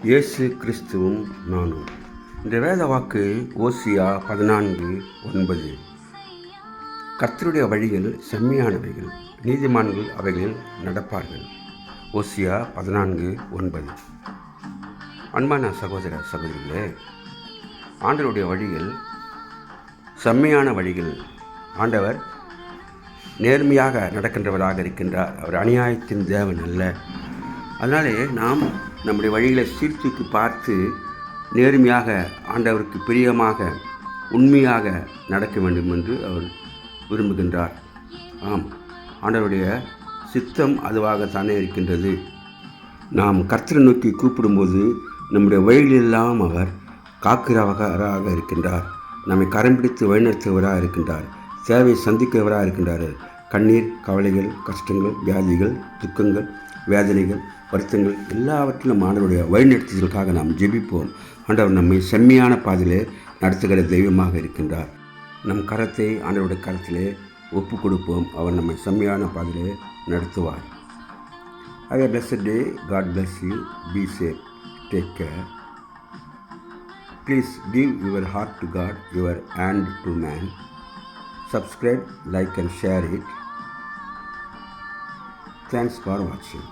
இயேசு கிறிஸ்துவும் நானும். இந்த வேத வாக்கு ஓசியா 14:9. கர்த்தருடைய வழிகள் செம்மையானவைகள், நீதிமான்கள் அவைகளில் நடப்பார்கள். ஓசியா 14:9. அன்பான சகோதர சகோதரிகளே, ஆண்டவருடைய வழிகள் செம்மையான வழிகள். ஆண்டவர் நேர்மையாக நடக்கின்றவராக இருக்கின்றார். அவர் அநியாயத்தின் தேவன் அல்ல. அதனாலே நாம் நம்முடைய வழிகளை சீர்தூக்கி பார்த்து நேர்மையாக, ஆண்டவருக்கு பிரியமாக, உண்மையாக நடக்க வேண்டும் என்று அவர் விரும்புகின்றார். ஆம், ஆண்டவருடைய சித்தம் அதுவாகத்தானே இருக்கின்றது. நாம் கர்த்தரை நோக்கி கூப்பிடும்போது நம்முடைய வழிகளெல்லாம் அவர் காக்கிறவராக இருக்கின்றார். நம்மை கரம் பிடித்து வழிநடத்துவராக இருக்கின்றார். தேவையை சந்திக்கிறவராக இருக்கின்றார். கண்ணீர், கவலைகள், கஷ்டங்கள், வியாதிகள், துக்கங்கள், வேதனைகள், வருத்தங்கள் எல்லாவற்றிலும் ஆண்டவருடைய வழிநடத்துதலுக்காக நாம் ஜெபிப்போம். ஆண்டவர் நம்மை செம்மையான பாதையிலே நடத்துகிற தெய்வமாக இருக்கின்றார். நம் கரத்தை ஆண்டவருடைய கரத்திலே ஒப்பு கொடுப்போம். அவர் நம்மை செம்மையான பாதையிலே நடத்துவார். Have a blessed day. God bless you. Be safe. Take care. Please give your heart to God, your hand to man. Subscribe, like and share it. Thanks for watching.